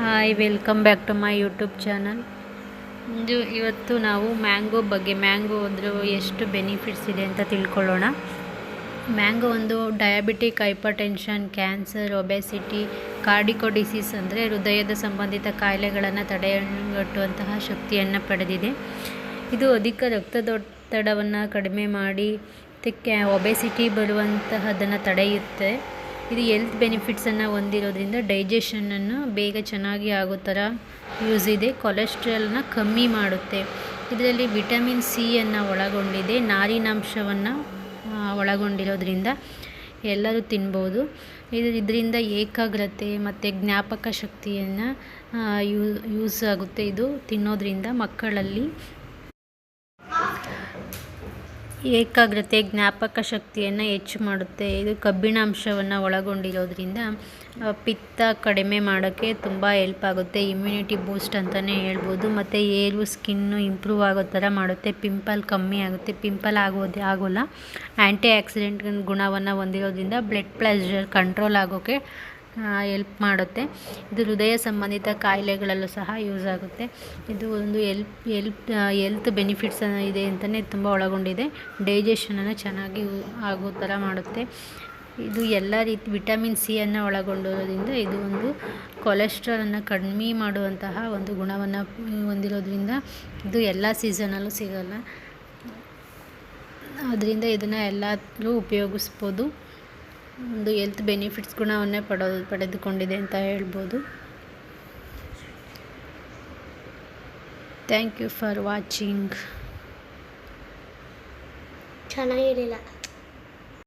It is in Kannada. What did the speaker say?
Hi, welcome back to my YouTube channel. ಇವತ್ತು ನಾವು ಮ್ಯಾಂಗೋ ಬಗ್ಗೆ, ಮ್ಯಾಂಗೋ ಅಂದರೆ ಎಷ್ಟು ಬೆನಿಫಿಟ್ಸ್ ಇದೆ ಅಂತ ತಿಳ್ಕೊಳ್ಳೋಣ. ಮ್ಯಾಂಗೋ ಒಂದು diabetic, hypertension, cancer, obesity, cardio disease ಅಂದರೆ ಹೃದಯದ ಸಂಬಂಧಿತ ಕಾಯಿಲೆಗಳನ್ನು ತಡೆಗಟ್ಟುವಂತಹ ಶಕ್ತಿಯನ್ನು ಪಡೆದಿದೆ. ಇದು ಅಧಿಕ ರಕ್ತದೊತ್ತಡವನ್ನು ಕಡಿಮೆ ಮಾಡಿ ಒಬೆಸಿಟಿ ಬರುವಂತಹದನ್ನು ತಡೆಯುತ್ತೆ. ಇದು ಹೆಲ್ತ್ ಬೆನಿಫಿಟ್ಸನ್ನು ಹೊಂದಿರೋದ್ರಿಂದ ಡೈಜೆಷನನ್ನು ಬೇಗ ಚೆನ್ನಾಗಿ ಆಗೋ ಥರ ಯೂಸ್ ಇದೆ. ಕೊಲೆಸ್ಟ್ರಾಲ್ನ ಕಮ್ಮಿ ಮಾಡುತ್ತೆ. ಇದರಲ್ಲಿ ವಿಟಮಿನ್ ಸಿಯನ್ನು ಒಳಗೊಂಡಿದೆ. ನಾರಿನಾಂಶವನ್ನು ಒಳಗೊಂಡಿರೋದ್ರಿಂದ ಎಲ್ಲರೂ ತಿನ್ಬೋದು. ಇದರಿಂದ ಏಕಾಗ್ರತೆ ಮತ್ತು ಜ್ಞಾಪಕ ಶಕ್ತಿಯನ್ನು ಯೂಸ್ ಆಗುತ್ತೆ. ಇದು ತಿನ್ನೋದ್ರಿಂದ ಮಕ್ಕಳಲ್ಲಿ ಏಕಾಗ್ರತೆ, ಜ್ಞಾಪಕ ಶಕ್ತಿಯನ್ನು ಹೆಚ್ಚು ಮಾಡುತ್ತೆ. ಇದು ಕಬ್ಬಿಣಾಂಶವನ್ನು ಒಳಗೊಂಡಿರೋದ್ರಿಂದ ಪಿತ್ತ ಕಡಿಮೆ ಮಾಡೋಕ್ಕೆ ತುಂಬ ಹೆಲ್ಪ್ ಆಗುತ್ತೆ. ಇಮ್ಯುನಿಟಿ ಬೂಸ್ಟ್ ಅಂತಲೇ ಹೇಳ್ಬೋದು. ಮತ್ತು ಸ್ಕಿನ್ನು ಇಂಪ್ರೂವ್ ಆಗೋ ಥರ ಮಾಡುತ್ತೆ. ಪಿಂಪಲ್ ಕಮ್ಮಿ ಆಗುತ್ತೆ. ಪಿಂಪಲ್ ಆಗೋಲ್ಲ. ಆ್ಯಂಟಿ ಆಕ್ಸಿಡೆಂಟ್ ಗುಣವನ್ನು ಹೊಂದಿರೋದ್ರಿಂದ ಬ್ಲಡ್ ಪ್ರೆಷರ್ ಕಂಟ್ರೋಲ್ ಆಗೋಕ್ಕೆ ಹೆಲ್ಪ್ ಮಾಡುತ್ತೆ. ಇದು ಹೃದಯ ಸಂಬಂಧಿತ ಕಾಯಿಲೆಗಳಲ್ಲೂ ಸಹ ಯೂಸ್ ಆಗುತ್ತೆ. ಇದು ಒಂದು ಹೆಲ್ತ್ ಬೆನಿಫಿಟ್ಸ್ ಇದೆ ಅಂತಲೇ ತುಂಬ ಒಳಗೊಂಡಿದೆ. ಡೈಜೆಷನನ್ನು ಚೆನ್ನಾಗಿ ಆಗೋ ಥರ ಮಾಡುತ್ತೆ. ಇದು ಎಲ್ಲ ರೀತಿ ವಿಟಮಿನ್ ಸಿಯನ್ನು ಒಳಗೊಂಡಿರೋದ್ರಿಂದ ಇದು ಒಂದು ಕೊಲೆಸ್ಟ್ರಾಲನ್ನು ಕಡಿಮೆ ಮಾಡುವಂತಹ ಒಂದು ಗುಣವನ್ನು ಹೊಂದಿರೋದ್ರಿಂದ ಇದು ಎಲ್ಲ ಸೀಸನಲ್ಲೂ ಸಿಗಲ್ಲ. ಅದರಿಂದ ಇದನ್ನು ಎಲ್ಲರೂ ಉಪಯೋಗಿಸ್ಬೋದು. ಒಂದು ಹೆಲ್ತ್ ಬೆನಿಫಿಟ್ಸ್ ಗುಣವನ್ನೇ ಪಡೆದುಕೊಂಡಿದೆ ಅಂತ ಹೇಳ್ಬೋದು. Thank you for watching. ಚೆನ್ನಾಗಿರಲಿಲ್ಲ.